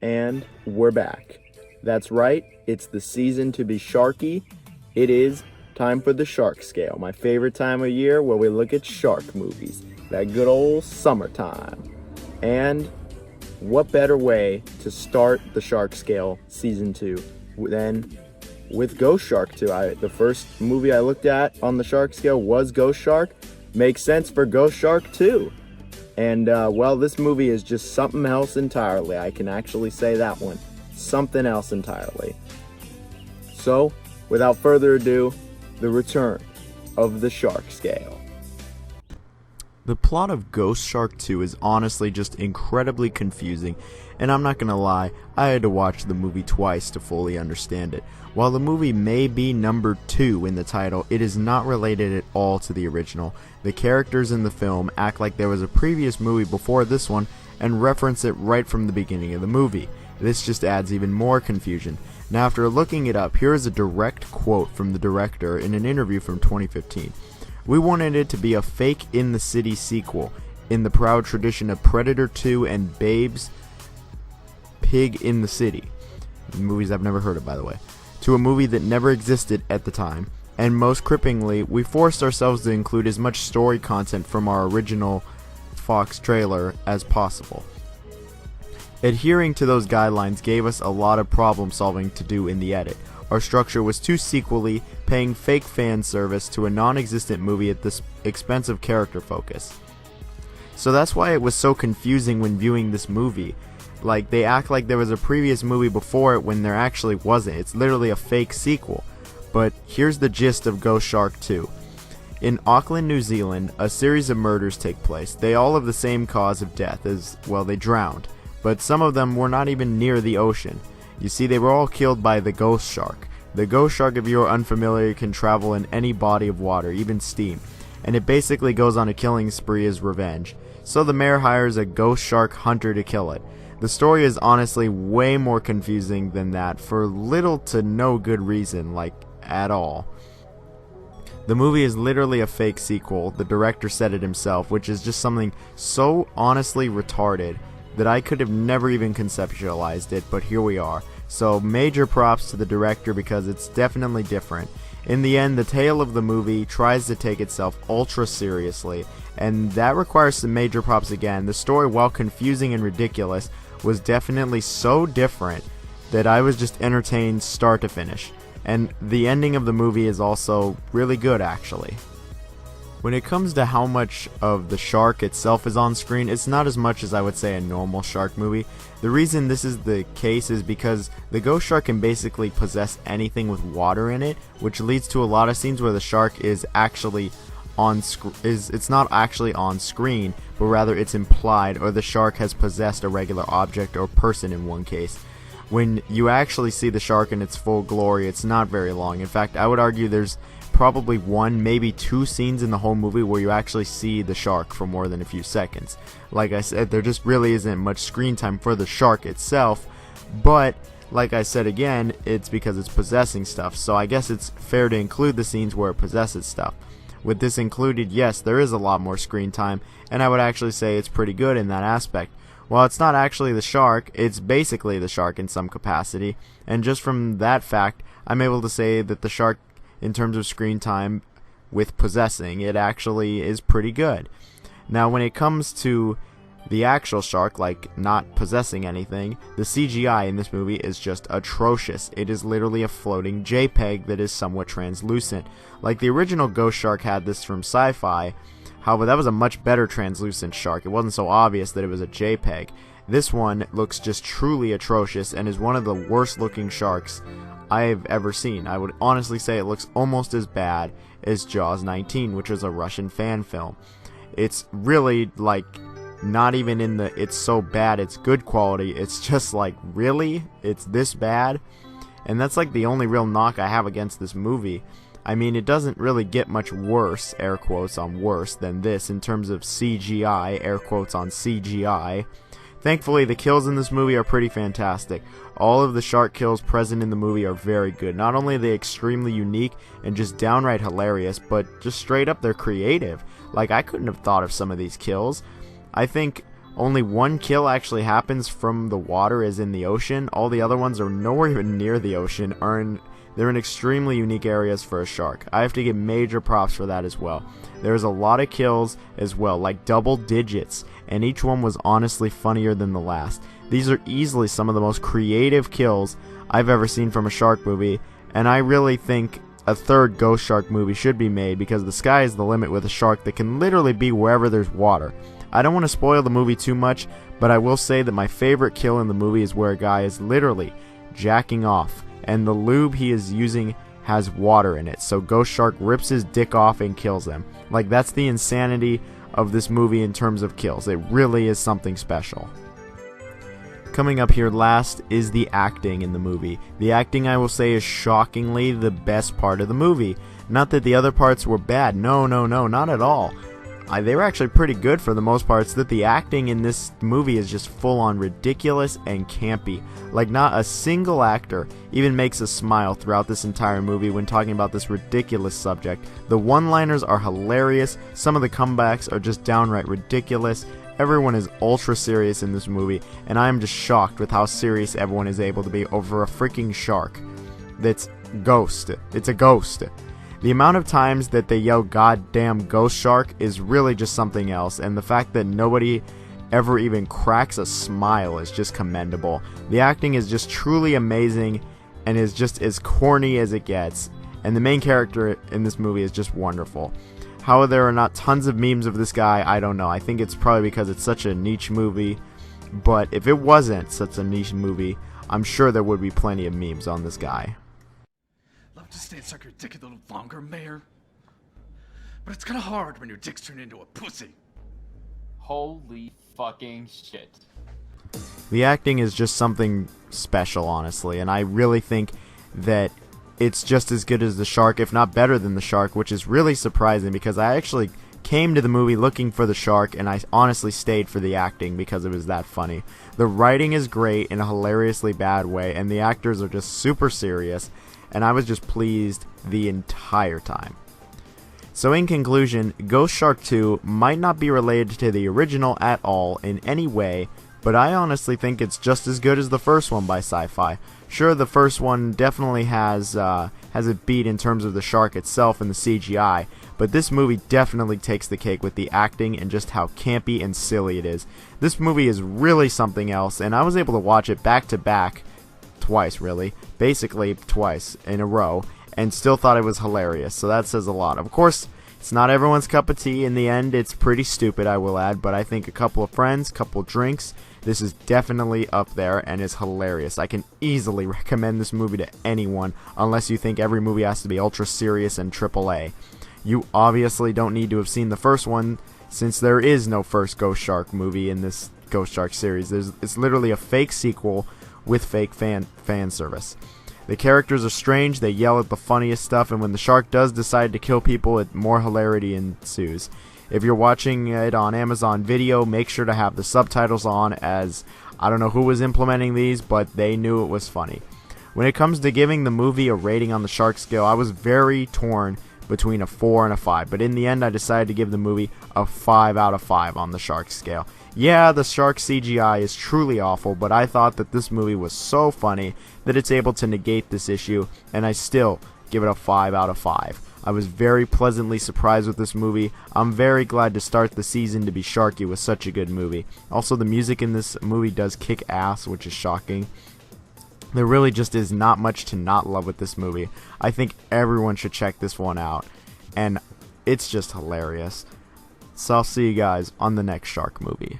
And we're back. That's right, it's the season to be sharky. It is time for the shark scale, my favorite time of year where we look at shark movies. That good old summertime. And what better way to start the shark scale season 2 than with Ghost Shark 2. The first movie I looked at on the shark scale was Ghost Shark. Makes sense for Ghost Shark 2. And, well, this movie is just something else entirely. I can actually say that one. Something else entirely. So, without further ado, the return of the shark scale. The plot of Ghost Shark 2 is honestly just incredibly confusing, and I'm not gonna lie, I had to watch the movie twice to fully understand it. While the movie may be number 2 in the title, it is not related at all to the original. The characters in the film act like there was a previous movie before this one and reference it right from the beginning of the movie. This just adds even more confusion. Now, after looking it up, here is a direct quote from the director in an interview from 2015. "We wanted it to be a fake In the City sequel, in the proud tradition of Predator 2 and Babe's Pig in the City," movies I've never heard of, by the way, "to a movie that never existed at the time, and most cripplingly, we forced ourselves to include as much story content from our original Fox trailer as possible. Adhering to those guidelines gave us a lot of problem solving to do in the edit. Our structure was too sequely, paying fake fan service to a non-existent movie at the expense of character focus." So that's why it was so confusing when viewing this movie. Like, they act like there was a previous movie before it when there actually wasn't. It's literally a fake sequel. But here's the gist of Ghost Shark 2. In Auckland, New Zealand, a series of murders take place. They all have the same cause of death, as, well, they drowned. But some of them were not even near the ocean. You see, they were all killed by the ghost shark. The ghost shark, if you're unfamiliar, can travel in any body of water, even steam. And it basically goes on a killing spree as revenge. So the mayor hires a ghost shark hunter to kill it. The story is honestly way more confusing than that for little to no good reason, like, at all. The movie is literally a fake sequel. The director said it himself, which is just something so honestly retarded that I could have never even conceptualized it, but here we are. So major props to the director because it's definitely different. In the end, the tale of the movie tries to take itself ultra seriously, and that requires some major props again. The story, while confusing and ridiculous, was definitely so different that I was just entertained start to finish. And the ending of the movie is also really good, actually. When it comes to how much of the shark itself is on screen, it's not as much as I would say a normal shark movie. The reason this is the case is because the ghost shark can basically possess anything with water in it, which leads to a lot of scenes where the shark is actually it's not actually on screen, but rather it's implied, or the shark has possessed a regular object or person in one case. When you actually see the shark in its full glory, it's not very long. In fact, I would argue there's probably one, maybe 2 scenes in the whole movie where you actually see the shark for more than a few seconds. Like I said, there just really isn't much screen time for the shark itself, but like I said again, it's because it's possessing stuff, so I guess it's fair to include the scenes where it possesses stuff. With this included, yes, there is a lot more screen time, and I would actually say it's pretty good in that aspect. While it's not actually the shark, it's basically the shark in some capacity, and just from that fact, I'm able to say that the shark, in terms of screen time with possessing, it actually is pretty good. Now, when it comes to the actual shark, like not possessing anything, the CGI in this movie is just atrocious. It is literally a floating JPEG that is somewhat translucent. Like the original Ghost Shark had this from Sci-Fi, however that was a much better translucent shark. It wasn't so obvious that it was a JPEG. This one looks just truly atrocious and is one of the worst looking sharks I've ever seen. I would honestly say it looks almost as bad as Jaws 19, which was a Russian fan film. It's really like not even in the it's so bad it's good quality. It's just like, really? It's this bad? And that's like the only real knock I have against this movie. I mean, it doesn't really get much worse, air quotes on worse, than this in terms of CGI, air quotes on CGI. Thankfully, the kills in this movie are pretty fantastic. All of the shark kills present in the movie are very good. Not only are they extremely unique and just downright hilarious, but just straight up they're creative. Like, I couldn't have thought of some of these kills. I think Only one kill actually happens from the water, as in the ocean. All the other ones are nowhere even near the ocean. They're in extremely unique areas for a shark. I have to give major props for that as well. There's a lot of kills as well, like double digits, and each one was honestly funnier than the last. These are easily some of the most creative kills I've ever seen from a shark movie, and I really think a third ghost shark movie should be made, because the sky is the limit with a shark that can literally be wherever there's water. I don't want to spoil the movie too much, but I will say that my favorite kill in the movie is where a guy is literally jacking off, and the lube he is using has water in it, so Ghost Shark rips his dick off and kills him. Like, that's the insanity of this movie in terms of kills. It really is something special. Coming up here last is the acting in the movie. The acting, I will say, is shockingly the best part of the movie. Not that the other parts were bad. No, not at all. They were actually pretty good for the most parts. That the acting in this movie is just full on ridiculous and campy. Like, not a single actor even makes a smile throughout this entire movie when talking about this ridiculous subject. The one-liners are hilarious. Some of the comebacks are just downright ridiculous. Everyone is ultra serious in this movie, and I am just shocked with how serious everyone is able to be over a freaking shark that's ghost. It's a ghost. The amount of times that they yell "goddamn ghost shark" is really just something else, and the fact that nobody ever even cracks a smile is just commendable. The acting is just truly amazing and is just as corny as it gets, and the main character in this movie is just wonderful. How there are not tons of memes of this guy, I don't know. I think it's probably because it's such a niche movie, but if it wasn't such a niche movie, I'm sure there would be plenty of memes on this guy. Love to stay and suck your dick a little longer, Mayor. But it's kinda hard when your dick's turned into a pussy. Holy fucking shit. The acting is just something special, honestly, and I really think that it's just as good as the shark, if not better than the shark, which is really surprising because I actually came to the movie looking for the shark, and I honestly stayed for the acting because it was that funny. The writing is great in a hilariously bad way, and the actors are just super serious, and I was just pleased the entire time. So in conclusion, Ghost Shark 2 might not be related to the original at all in any way, but I honestly think it's just as good as the first one by Sci-Fi. Sure, the first one definitely has it beat in terms of the shark itself and the CGI, but this movie definitely takes the cake with the acting and just how campy and silly it is. This movie is really something else, and I was able to watch it back to back twice, really, basically twice in a row, and still thought it was hilarious, so that says a lot. Of course, it's not everyone's cup of tea. In the end, it's pretty stupid, I will add, but I think a couple of friends, couple drinks, this is definitely up there and is hilarious. I can easily recommend this movie to anyone, unless you think every movie has to be ultra serious and AAA. You obviously don't need to have seen the first one, since there is no first Ghost Shark movie in this Ghost Shark series. It's literally a fake sequel with fake fan service. The characters are strange, they yell at the funniest stuff, and when the shark does decide to kill people, more hilarity ensues. If you're watching it on Amazon Video, make sure to have the subtitles on, as I don't know who was implementing these, but they knew it was funny. When it comes to giving the movie a rating on the shark scale, I was very torn between a 4 and a 5, but in the end I decided to give the movie a 5 out of 5 on the shark scale. Yeah, the shark CGI is truly awful, but I thought that this movie was so funny that it's able to negate this issue, and I still give it a 5 out of 5. I was very pleasantly surprised with this movie. I'm very glad to start the season to be sharky with such a good movie. Also, the music in this movie does kick ass, which is shocking. There really just is not much to not love with this movie. I think everyone should check this one out, and it's just hilarious. So I'll see you guys on the next shark movie.